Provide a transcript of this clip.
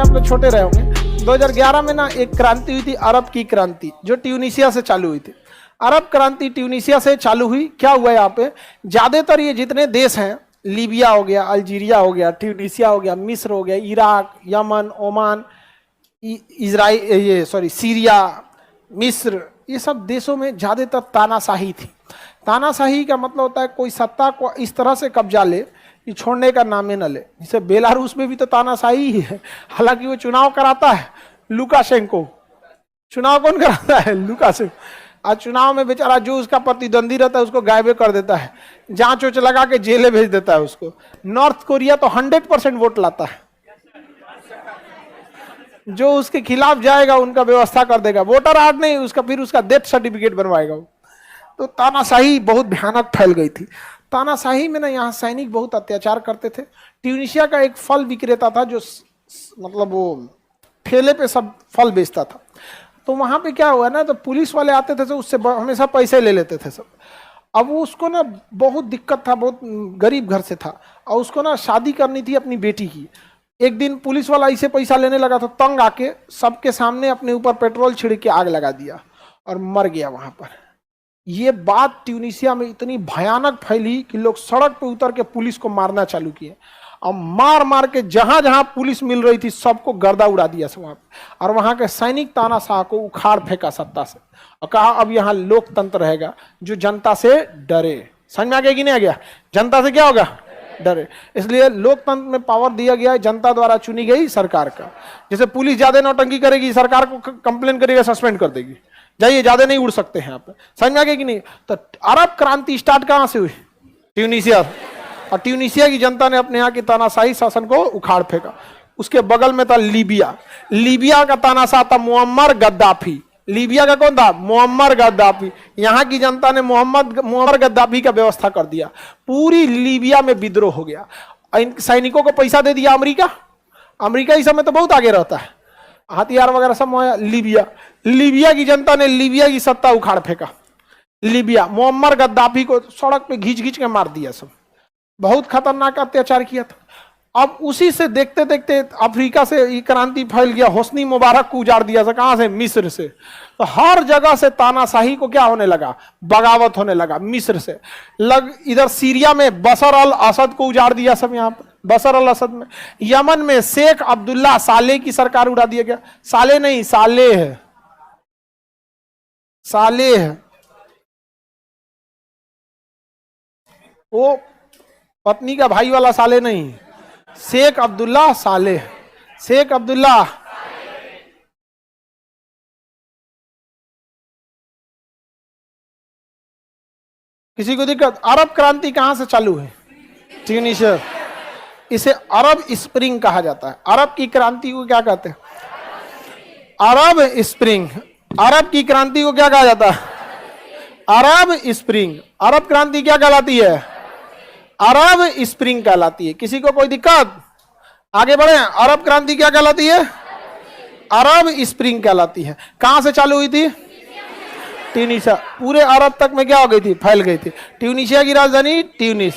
में आप लोग छोटे रहे होंगे। 2011 में ना एक क्रांति हुई थी, अरब की क्रांति, जो ट्यूनीशिया से चालू हुई थी। अरब क्रांति ट्यूनीशिया से चालू हुई। क्या हुआ यहाँ पे, ज्यादातर ये जितने देश हैं, लीबिया हो गया, अल्जीरिया हो गया, ट्यूनीशिया हो गया, मिस्र हो गया, इराक, यमन, ओमान, सीरिया, मिस्र, ये सब देशों में ज्यादातर तानाशाही थी। तानाशाही का मतलब होता है कोई सत्ता को इस तरह से कब्जा ले कि छोड़ने का नाम ही न ले। जैसे बेलारूस में भी तो तानाशाही ही है, हालांकि वो चुनाव कराता है लुकाशेंको। चुनाव कौन कराता है? लुकाशेंको। आज चुनाव में बेचारा जो उसका प्रतिद्वंदी रहता है उसको गायबे कर देता है, जांच वोच लगा के जेले भेज देता है उसको। नॉर्थ कोरिया तो 100% वोट लाता है, जो उसके खिलाफ जाएगा उनका व्यवस्था कर देगा। वोटर कार्ड नहीं, उसका फिर उसका डेथ सर्टिफिकेट बनवाएगा वो। तो तानाशाही बहुत भयानक फैल गई थी। तानाशाही में ना यहाँ सैनिक बहुत अत्याचार करते थे। ट्यूनीशिया का एक फल विक्रेता था जो मतलब वो ठेले पे सब फल बेचता था। तो वहां पे क्या हुआ ना, तो पुलिस वाले आते थे तो उससे हमेशा पैसे ले लेते थे सब। अब वो उसको ना बहुत दिक्कत था, बहुत गरीब घर से था, और उसको ना शादी करनी थी अपनी बेटी की। एक दिन पुलिस वाला इसे पैसा लेने लगा तो तंग आके सबके सामने अपने ऊपर पेट्रोल छिड़क के आग लगा दिया और मर गया वहां पर। ये बात ट्यूनीशिया में इतनी भयानक फैली कि लोग सड़क पे उतर के पुलिस को मारना चालू किए, और मार मार के जहां जहां पुलिस मिल रही थी सबको गर्दा उड़ा दिया सब वहां पे। और वहां के सैनिक तानाशाह को उखाड़ फेंका सत्ता से और कहा अब यहाँ लोकतंत्र रहेगा जो जनता से डरे। समझ में आ गया कि नहीं आ गया? जनता से क्या होगा? डरे। इसलिए लोकतंत्र में पावर दिया गया है जनता द्वारा चुनी गई सरकार का। जैसे पुलिस ज्यादा नौटंकी करेगी, सरकार को कंप्लेन करेगा, सस्पेंड कर देगी, जाइए ज्यादा नहीं उड़ सकते हैं आप। समझ में आ गया कि नहीं? तो अरब क्रांति स्टार्ट कहां से हुई? ट्यूनीशिया। और ट्यूनीशिया की जनता ने अपने यहाँ की तानाशाही शासन को उखाड़ फेंका। उसके बगल में था लीबिया। लीबिया का तानाशाह था मुअम्मर गद्दाफी। लीबिया का कौन था? Muammar Gaddafi. यहाँ की जनता ने मुअम्मर गद्दाफी का व्यवस्था कर दिया। पूरी लीबिया में विद्रोह हो गया। इन सैनिकों को पैसा दे दिया अमेरिका। अमेरिका इस समय तो बहुत आगे रहता है, हथियार वगैरह सब लीबिया। लीबिया की जनता ने लीबिया की सत्ता उखाड़ फेंका। लीबिया मुअम्मर गद्दाफी को सड़क पे घींच घींच के मार दिया सब। बहुत खतरनाक अत्याचार किया था। अब उसी से देखते देखते अफ्रीका से ये क्रांति फैल गया। होस्नी मुबारक को उजाड़ दिया था। कहां से? मिस्र से। तो हर जगह से तानाशाही को क्या होने लगा? बगावत होने लगा। मिस्र से इधर सीरिया में बशर अल असद को उजाड़ दिया सब। यहाँ पर बशर अल असद में। यमन में शेख अब्दुल्ला सालेह की सरकार उड़ा दिया गया। सालेह नहीं, सालेह, सालेह वो पत्नी का भाई वाला सालेह नहीं, शेख अब्दुल्ला सालेह। शेख अब्दुल्ला किसी को दिक्कत? अरब क्रांति कहां से चालू है? ट्यूनीशिया। इसे अरब स्प्रिंग कहा जाता है। अरब की क्रांति को क्या कहते हैं? अरब स्प्रिंग। अरब की क्रांति को क्या कहा जाता है? अरब स्प्रिंग। अरब क्रांति क्या कहलाती है? अरब स्प्रिंग कहलाती है। किसी को कोई दिक्कत? आगे बढ़े। अरब क्रांति क्या कहलाती है? अरब स्प्रिंग कहलाती है। कहां से चालू हुई थी? ट्यूनीशिया। पूरे अरब तक में क्या हो गई थी? फैल गई थी। ट्यूनीशिया की राजधानी ट्यूनिस।